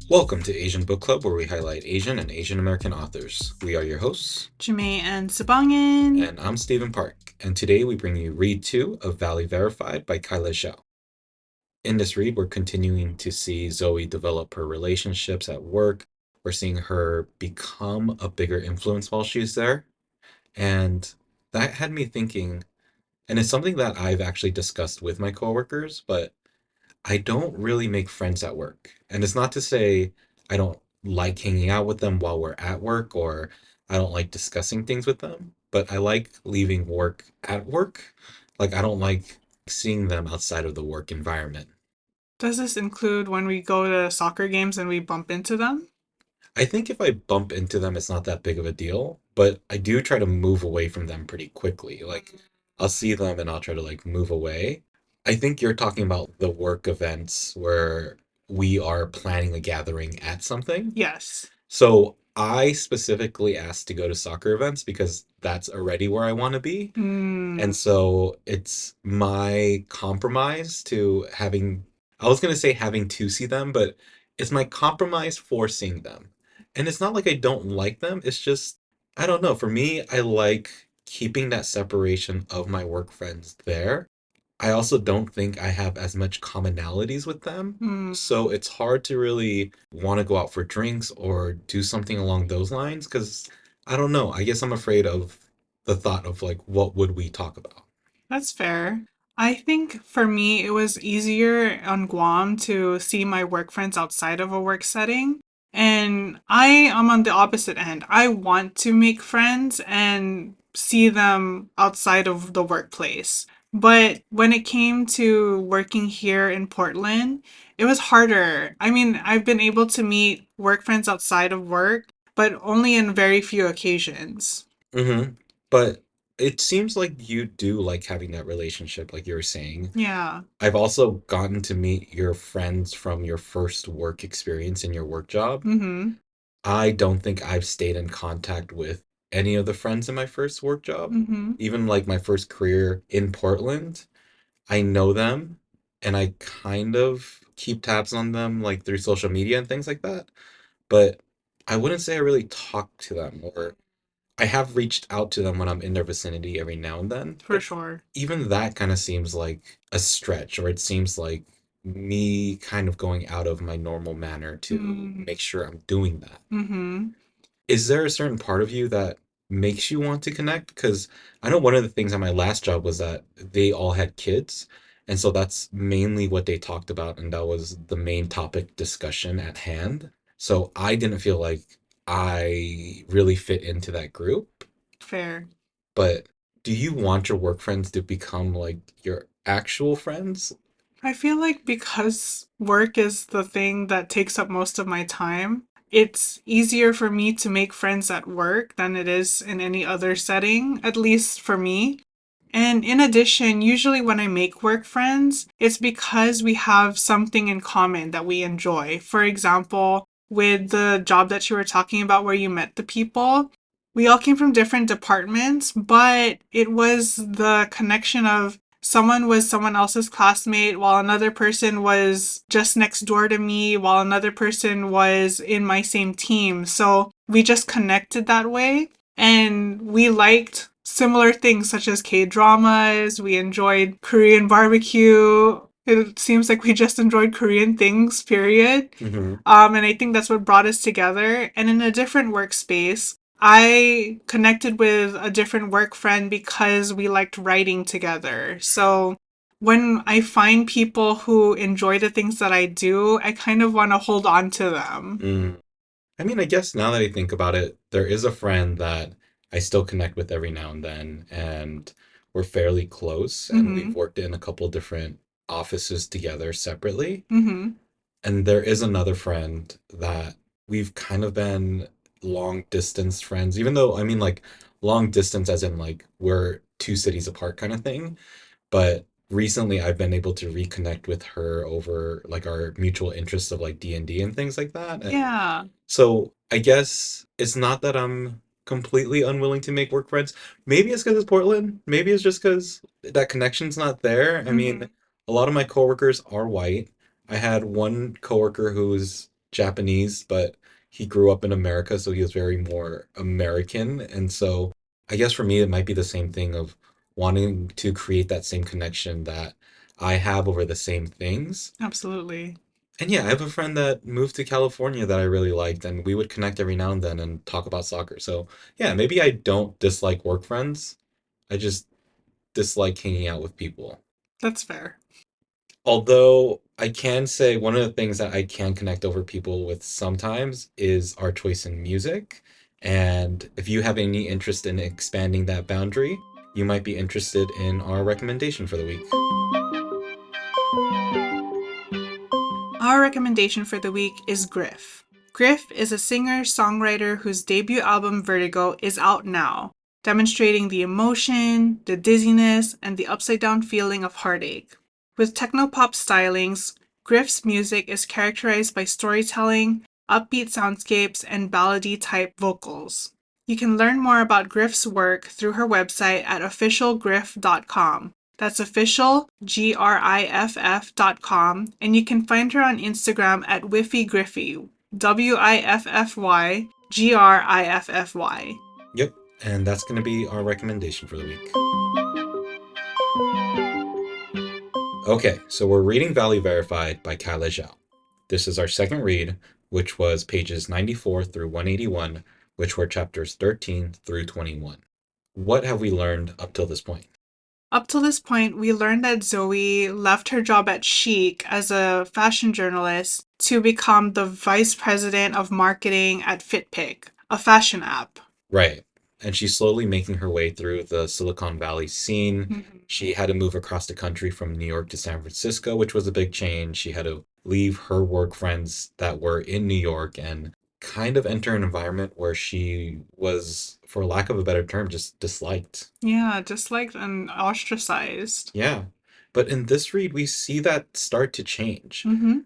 Welcome to Asian Book Club, where we highlight Asian and Asian American authors. We are your hosts, Jamae and Sabangan. and I'm Stephen Park. And today we bring you Read 2 of Valley Verified by Kyla Zhao. In this read, we're continuing to see Zoe develop her relationships at work. We're seeing her become a bigger influence while she's there. And that had me thinking, and it's something that I've actually discussed with my coworkers, but I don't really make friends at work. And it's not to say I don't like hanging out with them while we're at work or I don't like discussing things with them, but I like leaving work at work. Like, I don't like seeing them outside of the work environment. Does this include when we go to soccer games and we bump into them? I think if I bump into them, it's not that big of a deal, but I do try to move away from them pretty quickly. Like, I'll see them and I'll try to like move away. I think you're talking about the work events where we are planning a gathering at something. Yes. So I specifically asked to go to soccer events because that's already where I want to be. And Mm, so it's my compromise to having, I was going to say having to see them, but it's my compromise for seeing them. And it's not like I don't like them. It's just, I don't know. For me, I like keeping that separation of my work friends there. I also don't think I have as much commonalities with them. mm. So it's hard to really want to go out for drinks or do something along those lines because I don't know. I guess I'm afraid of the thought of like, what would we talk about? That's fair. I think for me, it was easier on Guam to see my work friends outside of a work setting. And I am on the opposite end. I want to make friends and see them outside of the workplace. But when it came to working here in Portland, it was harder. I mean, I've been able to meet work friends outside of work, but only in very few occasions. Mm-hmm. But it seems like you do like having that relationship, like you were saying. Yeah. I've also gotten to meet your friends from your first work experience in your work job. Mm-hmm. I don't think I've stayed in contact with any of the friends in my first work job. Mm-hmm. Even like my first career in Portland, I know them and I kind of keep tabs on them like through social media and things like that. But I wouldn't say I really talk to them or I have reached out to them when I'm in their vicinity every now and then. For But sure. even that kind of seems like a stretch, or it seems like me kind of going out of my normal manner to Mm-hmm. make sure I'm doing that. Mm-hmm. Is there a certain part of you that makes you want to connect? Because I know one of the things at my last job was that they all had kids. And so that's mainly what they talked about. And that was the main topic discussion at hand. So I didn't feel like I really fit into that group. Fair. But do you want your work friends to become like your actual friends? I feel like because work is the thing that takes up most of my time, it's easier for me to make friends at work than it is in any other setting, at least for me. And in addition, usually when I make work friends, it's because we have something in common that we enjoy. For example, with the job that you were talking about where you met the people, we all came from different departments, but it was the connection of someone was someone else's classmate, while another person was just next door to me, while another person was in my same team. So we just connected that way. And we liked similar things such as K dramas. We enjoyed Korean barbecue. It seems like we just enjoyed Korean things, period. Hmm. And I think that's what brought us together. And in a different workspace, I connected with a different work friend because we liked writing together. So when I find people who enjoy the things that I do, I kind of want to hold on to them. Mm. I mean, I guess now that I think about it, there is a friend that I still connect with every now and then, and we're fairly close, and we've Mm-hmm. worked in a couple different offices together separately. Mm-hmm. And there is another friend that we've kind of been long distance friends, even though, I mean, like long distance as in like we're two cities apart kind of thing. But recently I've been able to reconnect with her over like our mutual interests of like D&D and things like that. And Yeah. so I guess it's not that I'm completely unwilling to make work friends. Maybe it's because it's Portland. Maybe it's just because that connection's not there. I Mm-hmm. mean, a lot of my coworkers are white. I had one coworker who's Japanese, but he grew up in America, so he was very more American. And so I guess for me, it might be the same thing of wanting to create that same connection that I have over the same things. Absolutely. And yeah, I have a friend that moved to California that I really liked, and we would connect every now and then and talk about soccer. So yeah, maybe I don't dislike work friends. I just dislike hanging out with people. That's fair. Although I can say one of the things that I can connect over people with sometimes is our choice in music. And if you have any interest in expanding that boundary, you might be interested in our recommendation for the week. Our recommendation for the week is Griff. Griff is a singer songwriter whose debut album Vertigo is out now, demonstrating the emotion, the dizziness, and the upside down feeling of heartache. With technopop stylings, Griff's music is characterized by storytelling, upbeat soundscapes, and ballady type vocals. You can learn more about Griff's work through her website at officialgriff.com. That's official, GRIFF.com, and you can find her on Instagram at Wiffy Griffy, WIFFY GRIFFY. Yep, and that's going to be our recommendation for the week. Okay, so we're reading Valley Verified by Kyla Zhao. This is our second read, which was pages 94 through 181, which were chapters 13 through 21. What have we learned up till this point? Up till this point, we learned that Zoe left her job at Chic as a fashion journalist to become the vice president of marketing at FitPic, a fashion app. Right. And she's slowly making her way through the Silicon Valley scene. Mhm. She had to move across the country from New York to San Francisco, which was a big change. She had to leave her work friends that were in New York and kind of enter an environment where she was, for lack of a better term, just disliked. Yeah, just like and ostracized. Yeah. But in this read, we see that start to change. Hmm.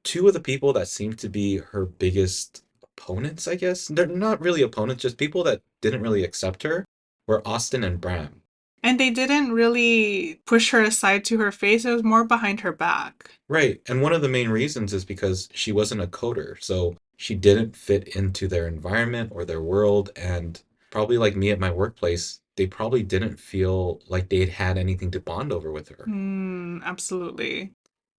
Two of the people that seem to be her biggest opponents, I guess, they're not really opponents, just people that didn't really accept her, were Austin and Bram. And they didn't really push her aside to her face, it was more behind her back. Right. And one of the main reasons is because she wasn't a coder. So she didn't fit into their environment or their world. And probably like me at my workplace, they probably didn't feel like they'd had anything to bond over with her. Absolutely.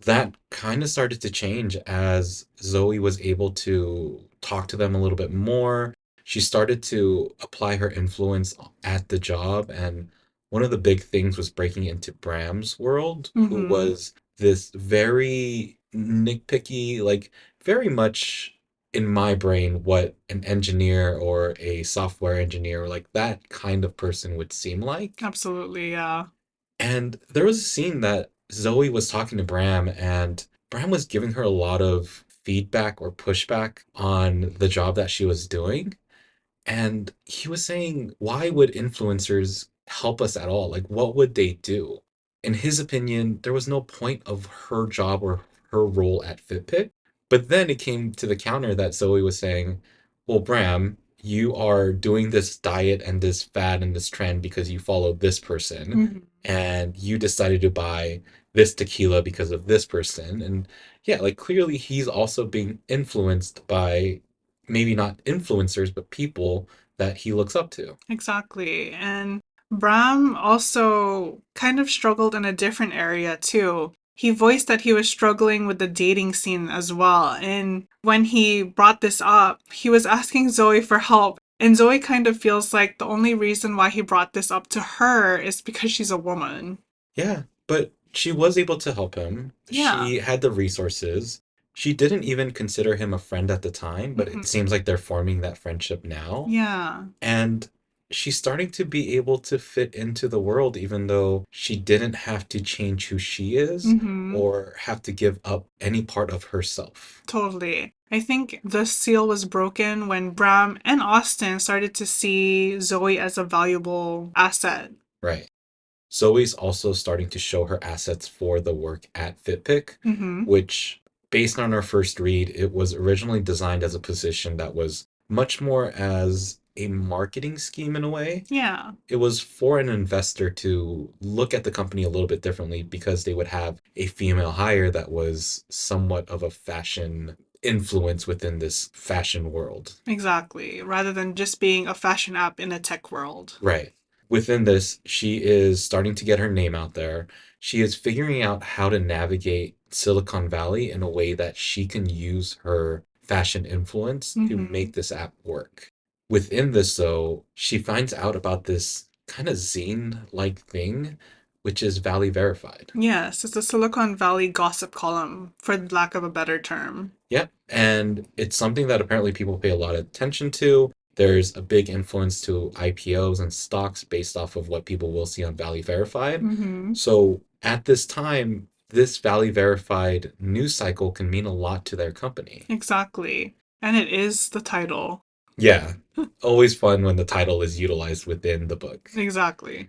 That kind of started to change as Zoe was able to talk to them a little bit more. She started to apply her influence at the job. And one of the big things was breaking into Bram's world, who Hmm. was this very nitpicky, like very much in my brain, what an engineer or a software engineer, like that kind of person would seem like. Absolutely, yeah. And there was a scene that Zoe was talking to Bram, and Bram was giving her a lot of feedback or pushback on the job that she was doing. And he was saying, why would influencers help us at all? Like, what would they do? In his opinion, there was no point of her job or her role at Fitbit. But then it came to the counter that Zoe was saying, well, Bram, you are doing this diet and this fad and this trend because you follow this person, Hmm. and you decided to buy this tequila because of this person. And yeah, like clearly he's also being influenced by maybe not influencers, but people that he looks up to. Exactly. And Bram also kind of struggled in a different area too. He voiced that he was struggling with the dating scene as well. And when he brought this up, he was asking Zoe for help. And Zoe kind of feels like the only reason why he brought this up to her is because she's a woman. Yeah, but she was able to help him. Yeah. She had the resources. She didn't even consider him a friend at the time, but it Mhm. seems like they're forming that friendship now. Yeah. And she's starting to be able to fit into the world, even though she didn't have to change who she is Hmm. or have to give up any part of herself. Totally. I think the seal was broken when Bram and Austin started to see Zoe as a valuable asset. Right. Zoe's also starting to show her assets for the work at Fitpic, Hmm. which, based on our first read, it was originally designed as a position that was much more as a marketing scheme in a way. Yeah. It was for an investor to look at the company a little bit differently because they would have a female hire that was somewhat of a fashion influence within this fashion world. Exactly. Rather than just being a fashion app in a tech world. Right. Within this, she is starting to get her name out there. She is figuring out how to navigate Silicon Valley in a way that she can use her fashion influence to Hmm. make this app work. Within this, though, she finds out about this kind of zine like thing, which is Valley Verified. Yes, it's a Silicon Valley gossip column, for lack of a better term. Yep. And it's something that apparently people pay a lot of attention to. There's a big influence to IPOs and stocks based off of what people will see on Valley Verified. Hmm. So at this time, this Valley Verified news cycle can mean a lot to their company. Exactly. And it is the title. Yeah. Always fun when the title is utilized within the book. Exactly.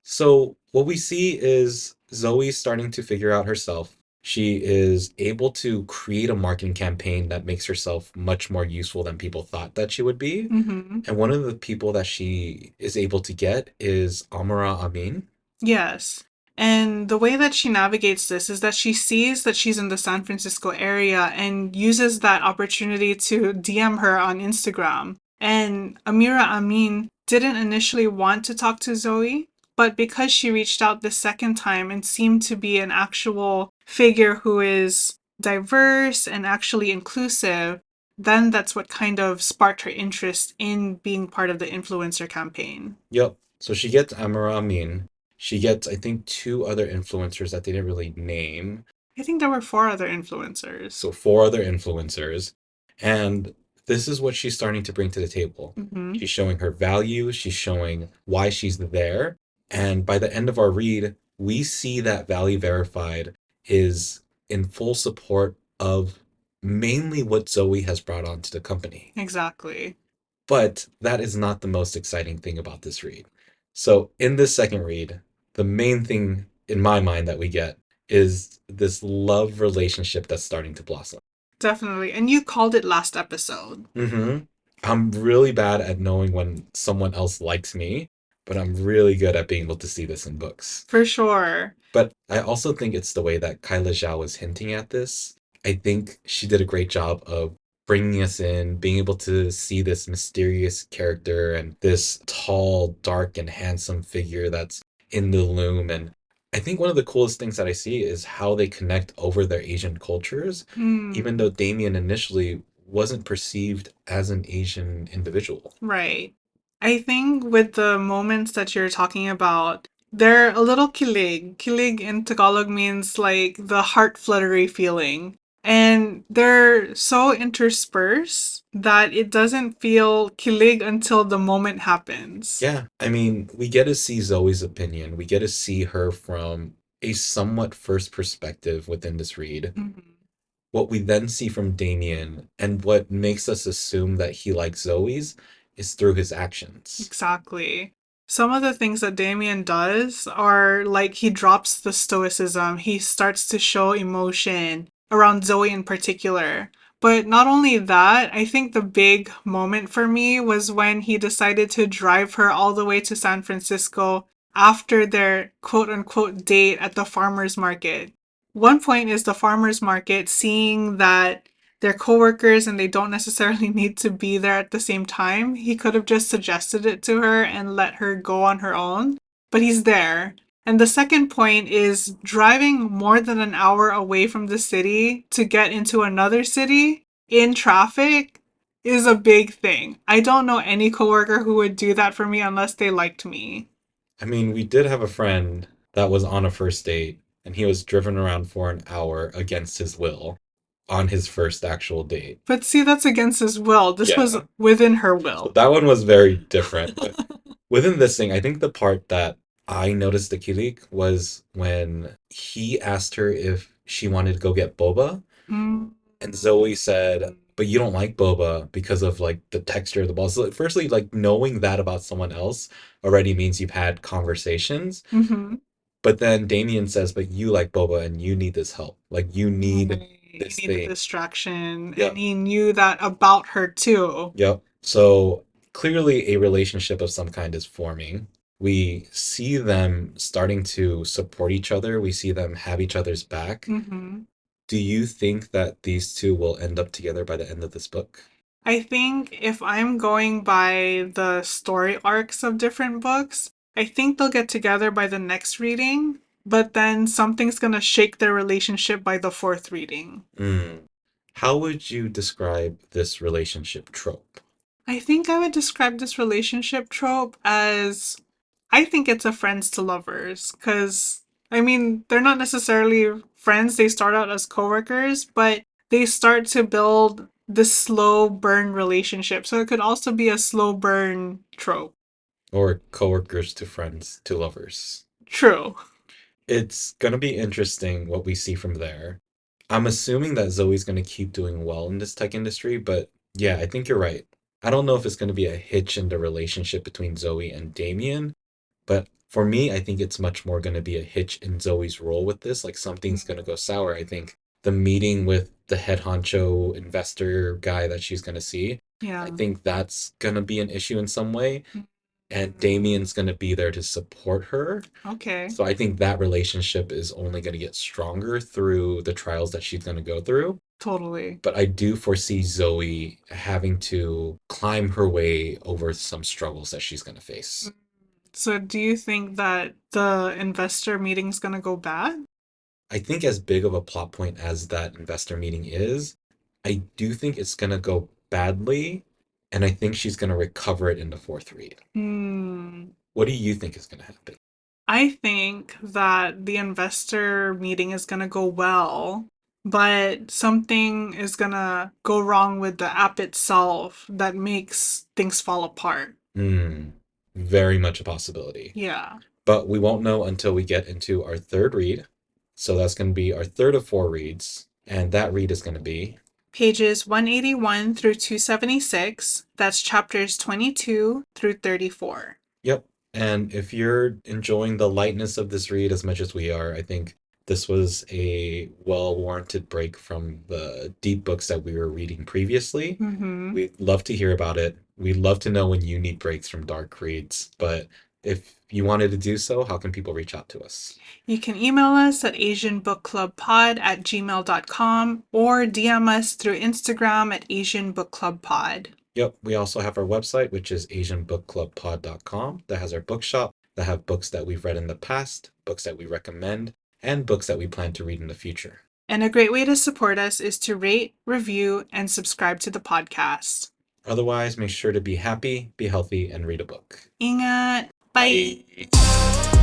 So what we see is Zoe starting to figure out herself. She is able to create a marketing campaign that makes herself much more useful than people thought that she would be. Hmm. And one of the people that she is able to get is Amara Amin. Yes. And the way that she navigates this is that she sees that she's in the San Francisco area and uses that opportunity to DM her on Instagram. And Amira Amin didn't initially want to talk to Zoe, but because she reached out the second time and seemed to be an actual figure who is diverse and actually inclusive, then that's what kind of sparked her interest in being part of the influencer campaign. Yep. So she gets Amara Amin. She gets, I think, two other influencers that they didn't really name. I think there were four other influencers. So four other influencers. And this is what she's starting to bring to the table. Hmm. She's showing her value, she's showing why she's there. And by the end of our read, we see that Valley Verified is in full support of mainly what Zoe has brought onto the company. Exactly. But that is not the most exciting thing about this read. So, in this second read, the main thing in my mind that we get is this love relationship that's starting to blossom. Definitely. And you called it last episode. Mm-hmm. I'm really bad at knowing when someone else likes me, but I'm really good at being able to see this in books. For sure. But I also think it's the way that Kyla Zhao was hinting at this. I think she did a great job of bringing us in, being able to see this mysterious character and this tall, dark, and handsome figure that's in the loom. And I think one of the coolest things that I see is how they connect over their Asian cultures, even Mm, though Damien initially wasn't perceived as an Asian individual. right. I think with the moments that you're talking about, they're a little kilig. Kilig in Tagalog means like the heart fluttery feeling. And they're so interspersed that it doesn't feel kilig until the moment happens. Yeah, I mean, we get to see Zoe's opinion. We get to see her from a somewhat first perspective within this read. Mhm. What we then see from Damien and what makes us assume that he likes Zoe's is through his actions. Exactly. Some of the things that Damien does are like he drops the stoicism, he starts to show emotion around Zoe in particular. But not only that, I think the big moment for me was when he decided to drive her all the way to San Francisco after their quote unquote date at the farmer's market. One point is the farmer's market seeing that they're coworkers and they don't necessarily need to be there at the same time. He could have just suggested it to her and let her go on her own, but he's there. And the second point is driving more than an hour away from the city to get into another city in traffic is a big thing. I don't know any coworker who would do that for me unless they liked me. I mean, we did have a friend that was on a first date and he was driven around for an hour against his will on his first actual date. But see, that's against his will. This was Yeah. within her So will. that one was very different. But within this thing, I think the part that I noticed the Kilik was when he asked her if she wanted to go get boba, Mm. and Zoe said, "But you don't like boba because of like the texture of the ball." So, firstly, like knowing that about someone else already means you've had conversations. Mm-hmm. But then Damien says, "But you like boba and you need this help. Like you need Right. He this needed thing." distraction, and Yep. he knew that about her too. Yep. So clearly a relationship of some kind is forming. We see them starting to support each other. We see them have each other's back. Mm-hmm. Do you think that these two will end up together by the end of this book? I think if I'm going by the story arcs of different books, I think they'll get together by the next reading, but then something's gonna shake their relationship by the fourth reading. Mm. How would you describe this relationship trope? I think I would describe this relationship trope as I think it's a friends to lovers because I mean, they're not necessarily friends. They start out as coworkers, but they start to build this slow burn relationship. So it could also be a slow burn trope. Or coworkers to friends to lovers? True. It's gonna be interesting what we see from there. I'm assuming that Zoe's gonna keep doing well in this tech industry, but yeah, I think you're right. I don't know if it's gonna be a hitch in the relationship between Zoe and Damien, but for me, I think it's much more gonna be a hitch in Zoe's role with this. Like something's gonna go sour. I think the meeting with the head honcho investor guy that she's gonna see, I Yeah. think that's gonna be an issue in some way, and Damien's gonna be there to support her. Okay. So I think that relationship is only going to get stronger through the trials that she's going to go through. Totally. But I do foresee Zoe having to climb her way over some struggles that she's going to face. So do you think that the investor meeting's gonna go bad? I think, as big of a plot point as that investor meeting is, I do think it's going to go badly. And I think she's going to recover it in the fourth read. Hmm. What do you think is going to happen? I think that the investor meeting is going to go well, but something is going to go wrong with the app itself that makes things fall apart. Hmm, very much a possibility. Yeah. But we won't know until we get into our third read. So that's going to be our third of four reads. And that read is going to be, Pages 181 through 276. That's chapters 22 through 34. yep. And if you're enjoying the lightness of this read as much as we are, I think this was a well warranted break from the deep books that we were reading previously. Mm-hmm. We'd love to hear about it. We'd love to know when you need breaks from dark reads. But if you wanted to do so, how can people reach out to us? You can email us at asianbookclubpod@gmail.com or DM us through Instagram at asianbookclubpod. Yep, we also have our website, which is asianbookclubpod.com, that has our bookshop that have books that we've read in the past, books that we recommend, and books that we plan to read in the future. And a great way to support us is to rate, review, and subscribe to the podcast. Otherwise, make sure to be happy, be healthy, and read a book. Ingat! Bye! Bye.